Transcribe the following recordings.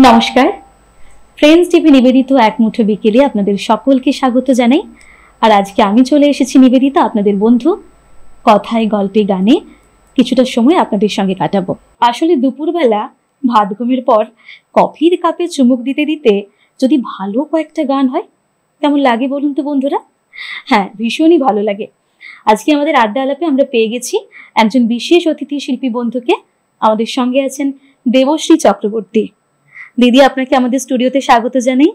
নমস্কার, friends TV নিবেদিত এক মুঠো বিকেলে আপনাদের সকলকে স্বাগত জানাই। আর আজকে আমি চলে এসেছি নিবেদিতা, আপনাদের বন্ধু, কথায় গল্পে গানে কিছুটা সময় আপনাদের সঙ্গে কাটাবো। আসলে দুপুরবেলা ভাত ঘুমের পর কফির কাপে চুমুক দিতে দিতে যদি ভালো কয়েকটা গান হয় কেমন লাগে বলুন তো বন্ধুরা? হ্যাঁ, ভীষণই ভালো লাগে। আজকে আমাদের আড্ডা আলাপে আমরা পেয়ে গেছি একজন বিশেষ অতিথি শিল্পী বন্ধুকে। আমাদের সঙ্গে আছেন দেবশ্রী চক্রবর্তী। দিদি, আপনাকে আমাদের স্টুডিওতে স্বাগত জানাই।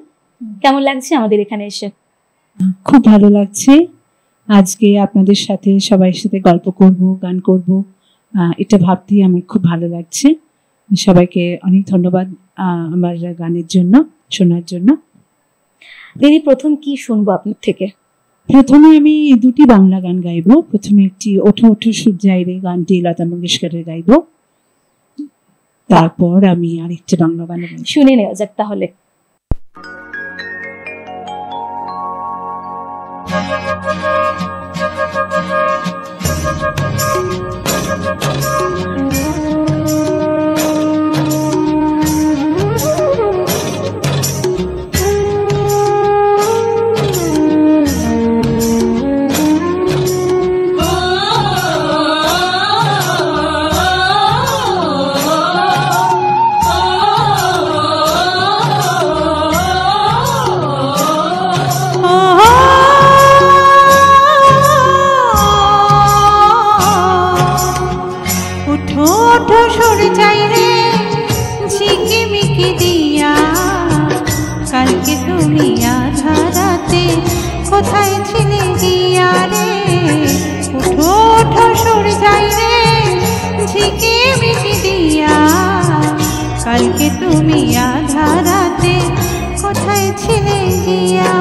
কেমন লাগছে আমাদের এখানে এসে? খুব ভালো লাগছে। আজকে আপনাদের সাথে সবার সাথে গল্প করব, গান করব, এটা ভাবতেই আমার খুব ভালো লাগছে। সবাইকে অনেক ধন্যবাদ আমার গানের জন্য, শোনার জন্য। দিদি, প্রথম কি শুনবো আপনার থেকে? প্রথমে আমি দুটি বাংলা গান গাইবো। প্রথমে একটি ওঠো ওঠো সূর্যায় রে গানটি লতা মঙ্গেশকরের গাইবো, তারপর আমি আরেকটি বাংলা গান শুনে নেওয়া যাক তাহলে। কোথায় ছিলে গিয়া রে, উঠো উঠো সূর্যায় রে ঝিকে মিকি দিয়া, কালকে তুমি আধা রাতে কোথায় ছিলে গিয়া।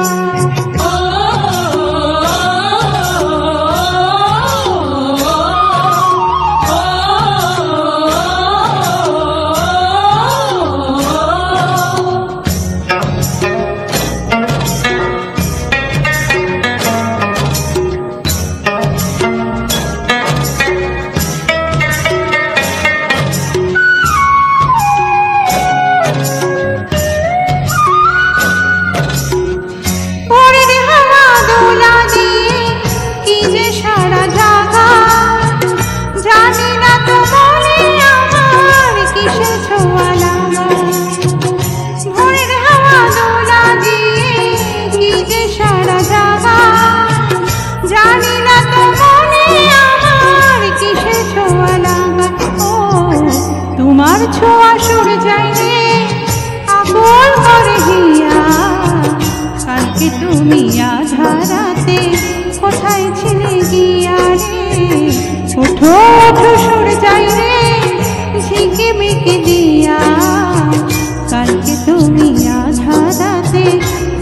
তোমার ছোঁয়া সূর্যায় রে আকুল করে হিয়া, কালকে তুমি আধা রাতে কোথায় ছিলে গিয়া রে, ওঠো ওঠো সূর্যায় রে ঝিকে মিকে দিয়া, কালকে তুমি আধা রাতে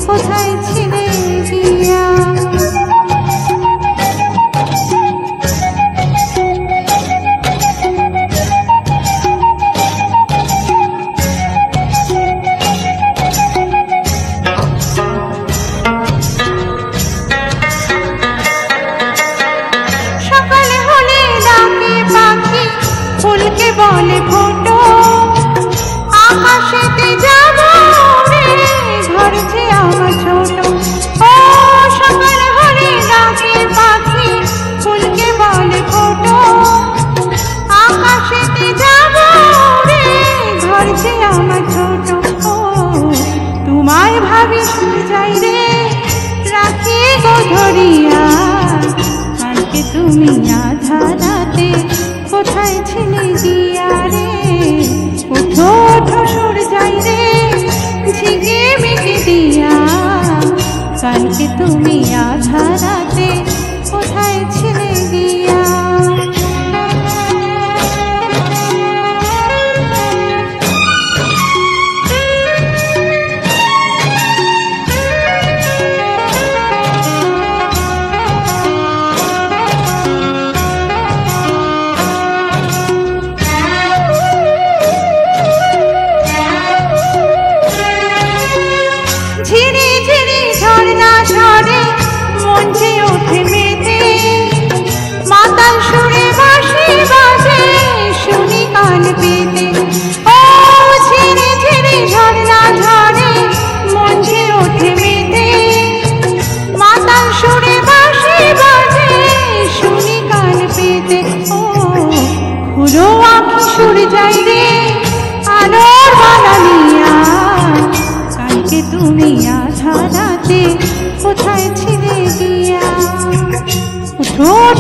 কোথায় ছিলে গিয়া। বলে ফোটো আকাশেতে যাব রে, ঘর যে আমার ছোট। ও সকাল হলে ডাকে পাখি, ফুলকে বলে ফোটো আকাশেতে যাব রে, ঘর যে আমার ছোট। ও তোমায় ভাবি সূর্যায় রে রাখি গো ধরিয়া, কালকে তুমি আধা রাতে কোথায় ছিলে গিয়া রে, ওঠো ওঠো সূর্যায় রে ঝিকে মিকে দিয়া, কালকে তুমি আধা রাতে কোথায় ছিলে গিয়া।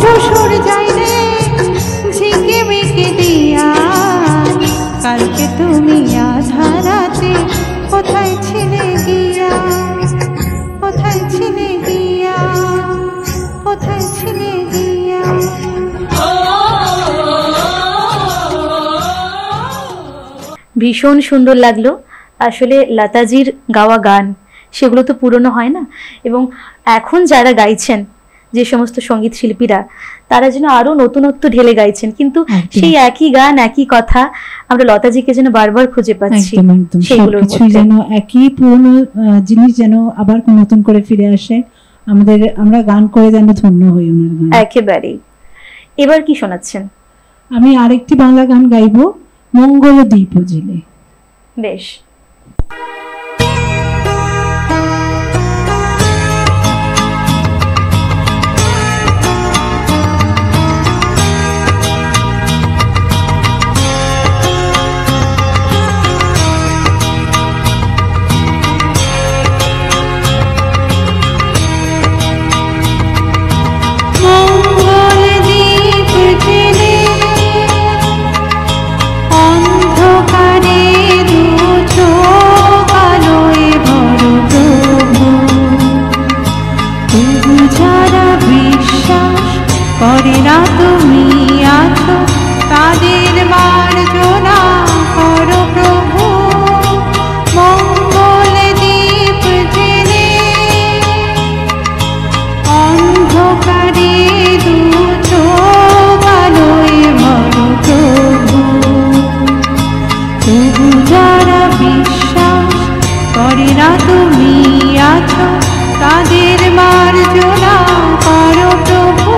শ্বশুর যাই রে ঝিকে মেকে দিয়া, কালকে তুমি আধারাতে কোথায় ছিলে গিয়া, কোথায় ছিলে গিয়া, কোথায় ছিলে গিয়া। ভীষণ সুন্দর লাগলো। আসলে লতাজির গাওয়া গান সেগুলো তো পুরনো হয় না, এবং এখন যারা গাইছেন যে সমস্ত সঙ্গীত শিল্পীরা তারা যেন আরো নতুনত্ব ঢেলে গাইছেন, কিন্তু সেই একই গান একই কথা আমরা লতাজিকে যেন বারবার খুঁজে পাচ্ছি। একদম একদম সবকিছুই যেন একই পুরনো জিনিস যেন আবার নতুন করে ফিরে আসে আমাদের, আমরা গান করে যেন ধন্য হই ওনার গান। একেবারেই। এবার কি শোনাচ্ছেন? আমি আরেকটি বাংলা গান গাইবো, মঙ্গল দ্বীপ জেলে। বেশ। করে না তুমি আছো তাদের মার্জনা করো প্রভু, মঙ্গল দ্বীপ জেলে অন্ধকারে দু চোখ আলোয় ভরো প্রভু। তবু যারা বিশ্বাস করে না তুমি আছো তাদের মার্জনা করো প্রভু।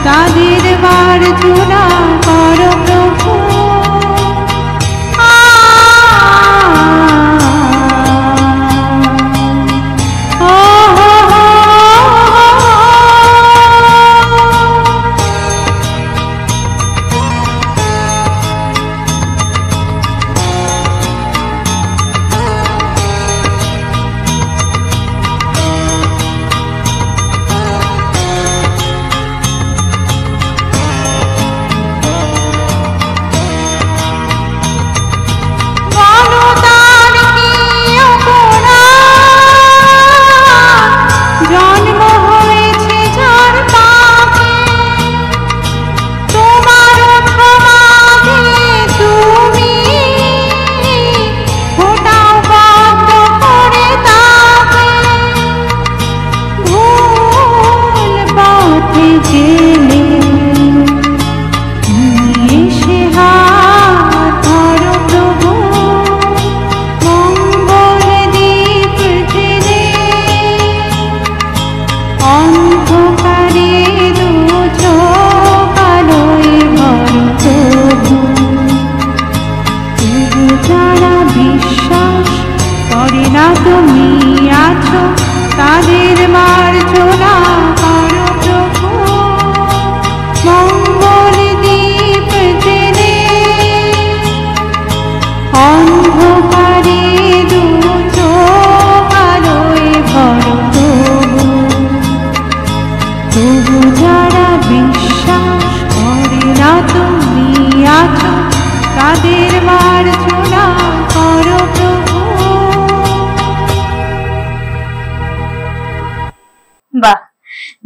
তাদের মার্জনা করো প্রভু।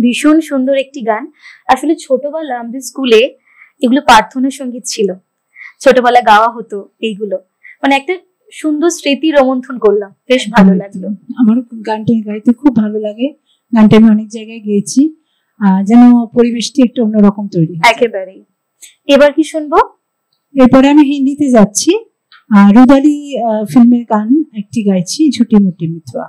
ভীষণ সুন্দর একটি গান। আসলে ছোটবেলা আমাদের স্কুলে এগুলো প্রার্থনা সঙ্গীত ছিল, ছোটবেলা গাওয়া হতো এইগুলো, মানে একটা সুন্দর স্মৃতি রোমন্থন করলাম, বেশ ভালো লাগলো। আমার গানটা গাইতে খুব ভালো লাগে, গানটা আমি অনেক জায়গায় গেয়েছি, যেন পরিবেশটি একটু অন্যরকম তৈরি। একেবারেই। এবার কি শুনবো? এরপরে আমি হিন্দিতে যাচ্ছি, রুদালি ফিল্মের গান একটি গাইছি, ঝুটি মুটি মিতওয়া।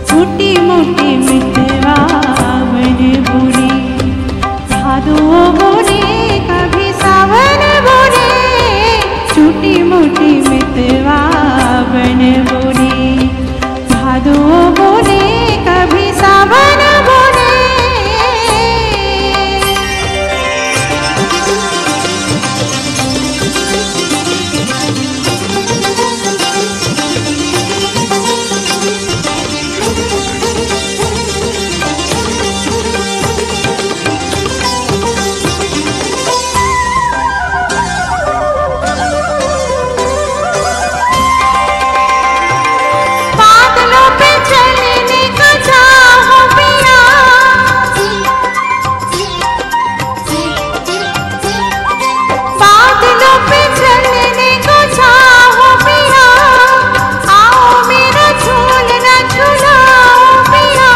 छोटी मोटी मितवा बन बुरी, भादो बोले कभी सावन बोले, छोटी मोटी मितवा बन बुरी, भादो बोले कभी सावन बोले। बादलों पे चलने का चाहो पिया, बादलों पे चलने को चाहो पिया, आओ मेरा झूलना झुलाओ पिया,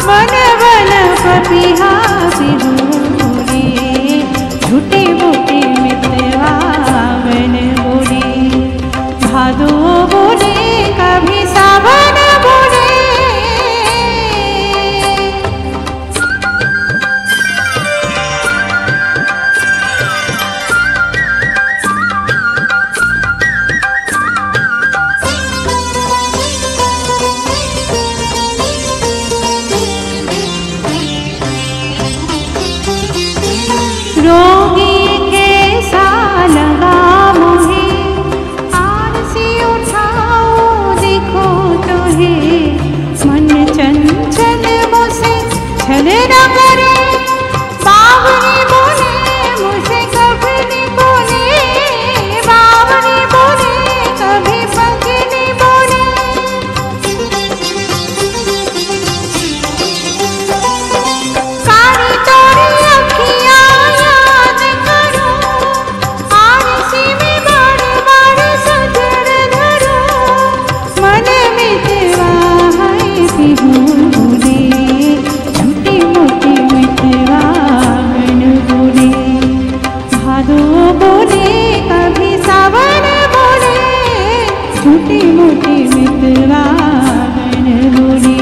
मन बन पपिया बिहुरे, झूठी मूठी मितवा बन बोली, भादो बोले कभी सावन बोले। रोगी कैसा लगा मुझे, आरसी उठाओ देखो तो है, मन चंचल मुझसे छल न करे, बावरी बोले मुझे कभी नहीं बोले, बावरी बोले कभी पग नहीं बोले। कारी तोरी अखियाँ याद करो, आरसी में बार बार सजर धरो, मन मितवा है बिहुरे, झूठी मूठी मितवा बन बोले, भादो बोले कभी सावन बोले, झूठी मूठी मितवा बन बोले,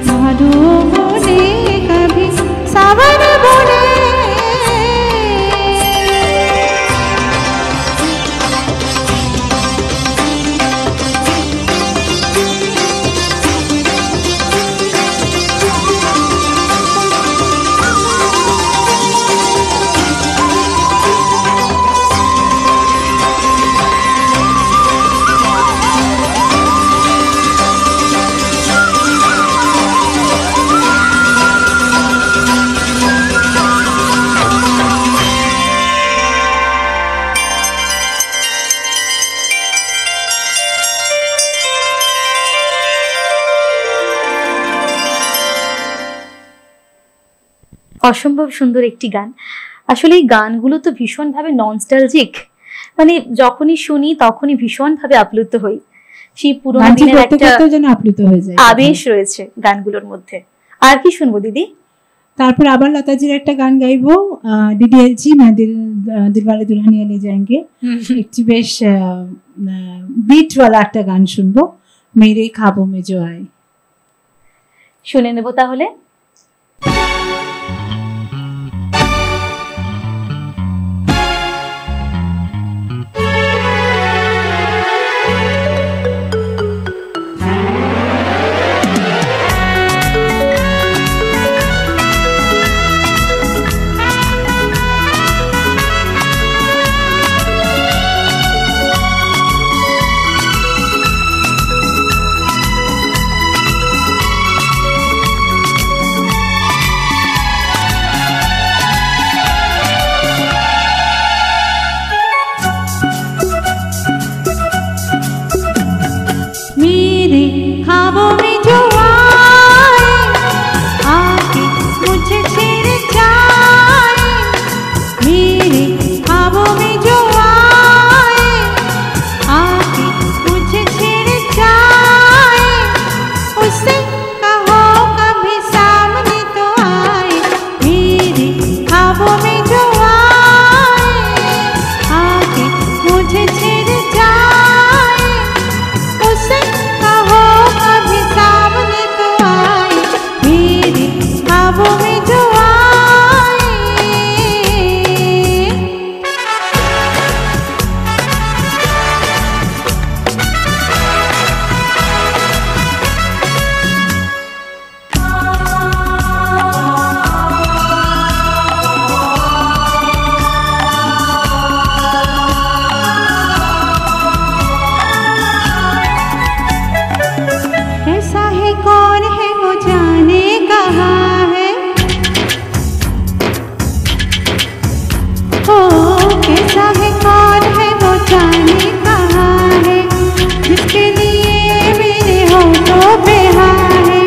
भादो बोले कभी सावन बोले। অসম্ভব সুন্দর একটি গান। আসলে এই গানগুলো তো ভীষণভাবে নস্টালজিক, মানে যখনই শুনি তখনই ভীষণভাবে আপ্লুত হই, সেই পুরোনো দিনের একটা আপ্লুত হয়ে যায়, আবেশ রয়েছে গানগুলোর মধ্যে। আর কি শুনবো দিদি? তারপর আবার লতাজির একটা গান গাইবো, ডিডিএলজি मैं दिलवाले दुल्हनिया ले जाएंगे, একটি বেশ বিট वाला একটা গান শুনবো, मेरे ख्वाबों में जो आए। শুনে নেব তাহলে। मेरे ख्वाबों में जो आए आके मुझे छेड़ जाए, मेरे ख्वाबों में जो आए आके मुझे छेड़ जाए, उससे कहो कभी सामने तो आए। मेरे ख्वाबों में जो आए आके मुझे छेड़ जाए, उससे कहो कभी सामने तो आए। मेरे ख्वाबों में जो आए। कैसा है कौन है वो जाने कहाँ है, ओ कैसा है कौन है वो जाने कहाँ है, जिसके लिए मेरे होठों पे हाँ है।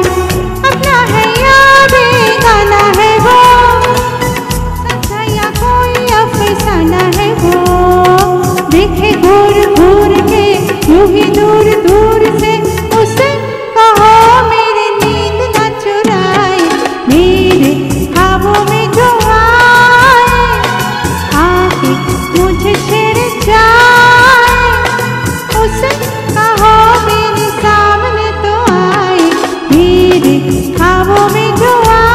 अपना है या बेगाना है वो, सच्चा या कोई अफसाना है वो, देखे घूर घूर के यूं ही दूर दूर से, उसे कहो मेरी नींद न चुराए। मेरे ख्वाबों में जो आए आके मुझे छेड़ जाए, उसे कहो मेरे सामने तो आए। मेरे ख्वाबों में जो आए।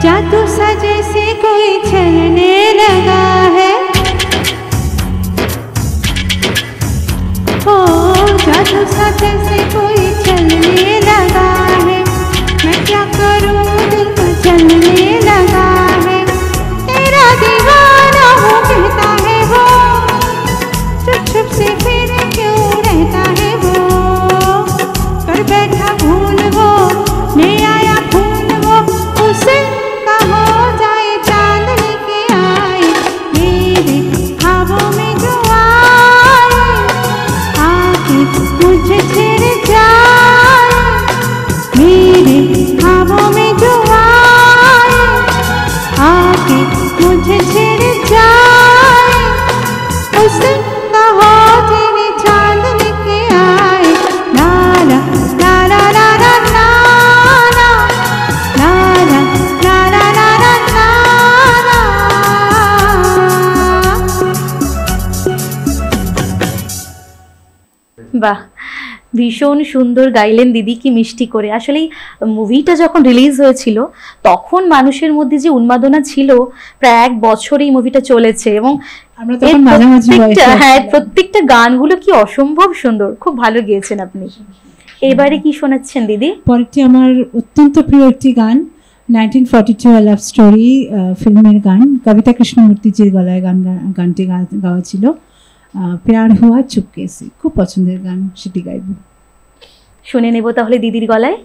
जादू सा जैसे कोई चलने लगा है, ओ जादू सा जैसे कोई चलने लगा है, मैं क्या करूं दिल तो चलने लगा है। तेरा दीवाना हो कहता है वो, चुप चुप से फिर क्यों रहता है वो, कर बैठा भूल वो ले आया फूल वो, उसे कहो जाए चांद लेके आए। मेरे ख्वाबों में जो आए आके मुझे छेड़ जाए, मेरे ख्वाबों में जो आए आके मुझे छेड़ जाए, उसे कहो तेरे चांद लेके आए। ला ला ला ला ला ला ला ला ला ला ला ला ला ला ला। বাহ, ভীষণ সুন্দর গাইলেন দিদি, কি মিষ্টি করে। আসলে মুভিটা যখন রিলিজ হয়েছিল তখন মানুষের মধ্যে যে উন্মাদনা ছিল, প্রায় 1 বছর এই মুভিটা চলেছে এবং আমরা তখন মাঝামাঝি বয়সে হ্যাঁ, প্রত্যেকটা গানগুলো কি অসম্ভব সুন্দর, খুব ভালো গেয়েছেন আপনি। এবারে কি শোনাচ্ছেন দিদি? পরেরটি আমার অত্যন্ত প্রিয় একটি গান, 1942 আ লাভ স্টোরি ফিল্মের গান, কবিতা কৃষ্ণমূর্তিজির গলায় গানটি গাওয়া ছিল। প্যার হুয়া চুপকে সে, খুব পছন্দের গান, সেটি গাইব। শুনে নেব তাহলে দিদির গলায়।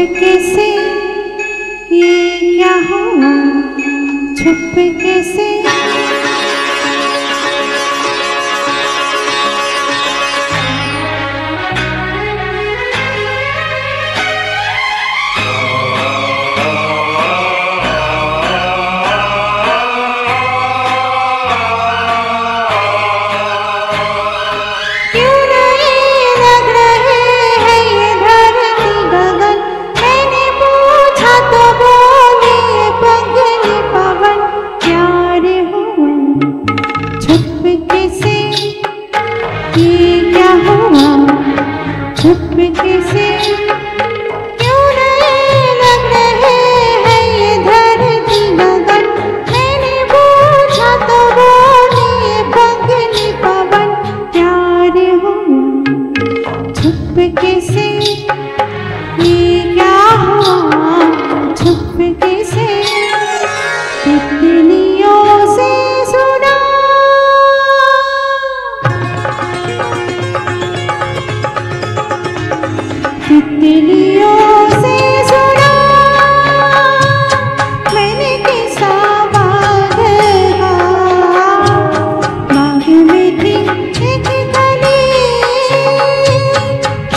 चुपके से ये क्या हुआ, चुपके से चुपके से क्यों नहीं लग रहे हैं ये धरती गगन, मैंने पूछा तो बोले पगली पवन, प्यार हुआ चुपके से ये क्या हुआ, चुपके से तितलियों से सुना, तितलियों से सुना मैंने किस्सा बाग का, बाग में थी एक कली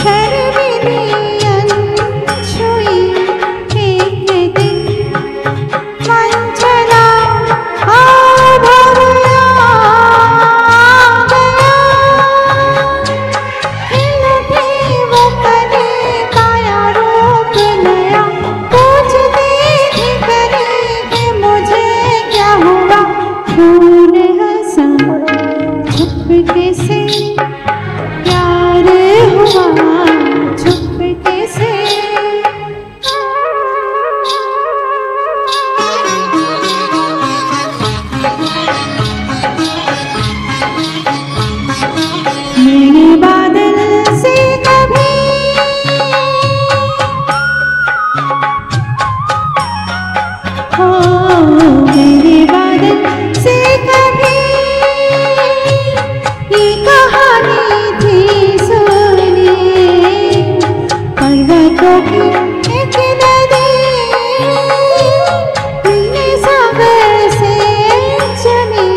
शर्मीली अनछुई, एक दिन मन चला भवया गया, खिल उठी वो कली काया रूप नया, पूछती थी कली कि मुझे क्या हुआ, फूल हंसा चुपके से, प्यार हुआ चुपके से। मेरे बादल से कभी हो, मेरे बादल से कभी ये कहानी थी सुनी, पर्वतों की एक नदी नीले सागर से जमी,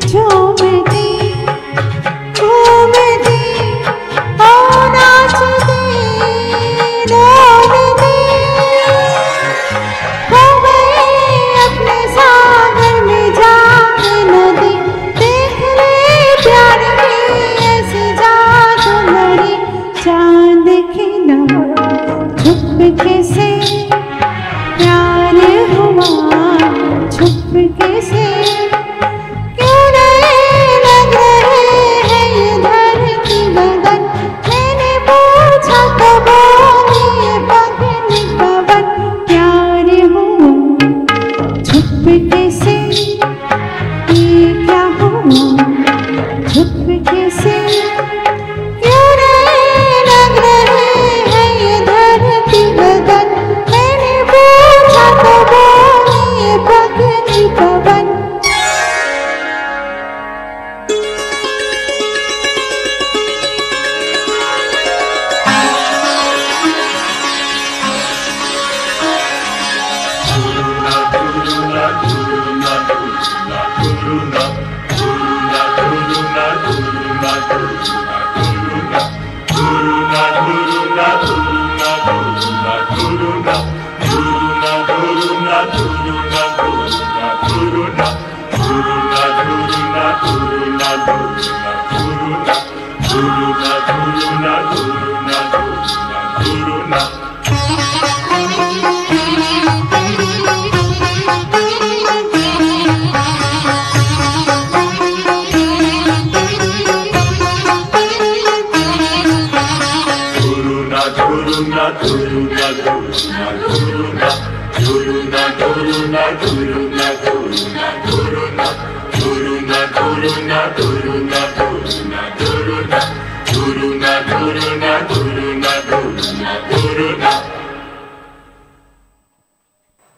झूमती घूमती और नाचती डोलती, हो गई अपने सागर में जाके नदी, देख ले प्यार की ऐसी जादू लड़ी, चांद खिला चुपके से, प्यार हुआ चुपके से, क्यों नहीं लग रहे हैं ये धरती गगन, मैंने पूछा तो बोली पगली पवन, प्यार हुआ चुपके से ये क्या हुआ, चुपके से क्यों नहीं लग रहे हैं ये धरती गगन, मैंने पूछा तो बोली पगली पवन।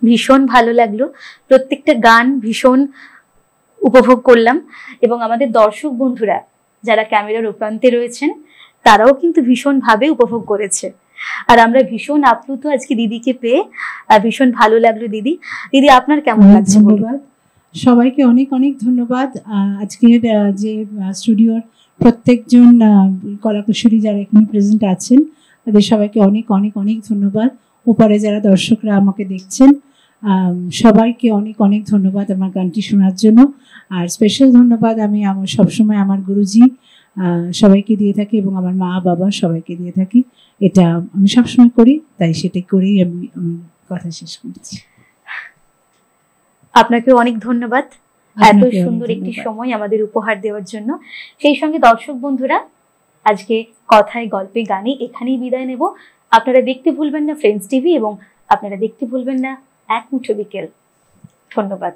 ভীষণ ভালো লাগলো, প্রত্যেকটা গান ভীষণ উপভোগ করলাম এবং আমাদের দর্শক বন্ধুরা যারা ক্যামেরার উপরান্তে রয়েছেন তারাও কিন্তু ভীষণভাবে উপভোগ করেছে। আর আমরা ভীষণ আপ্লুত আজকে দিদিকে পেয়ে, ভীষণ ভালো লাগলো দিদি। দিদি আপনার কেমন লাগছে? ধন্যবাদ সবাইকে, অনেক অনেক ধন্যবাদ। আজকের যে স্টুডিওর প্রত্যেকজন কলাকুশলী যারা এখানে প্রেজেন্ট আছেন তাদের সবাইকে অনেক অনেক অনেক ধন্যবাদ। ওপারে যারা দর্শকরা আমাকে দেখছেন সবাইকে অনেক অনেক ধন্যবাদ আমার গানটি শোনার জন্য। আর স্পেশাল ধন্যবাদ আমি আমার সবসময় আমার গুরুজি সবাইকে দিয়ে থাকি এবং আমার মা বাবা সবাইকে দিয়ে থাকি। এটা আমি সবসময় করি, তাই সেটাই করেই আমি কথা শেষ করছি। আপনাকে অনেক ধন্যবাদ এত সুন্দর একটি সময় আমাদের উপহার দেওয়ার জন্য। সেই সঙ্গে দর্শক বন্ধুরা, আজকে কথায় গল্পে গানে এখানেই বিদায় নেব। আপনারা দেখতে ভুলবেন না ফ্রেন্ডস টিভি এবং আপনারা দেখতে ভুলবেন না এক মুঠো বিকেল। ধন্যবাদ।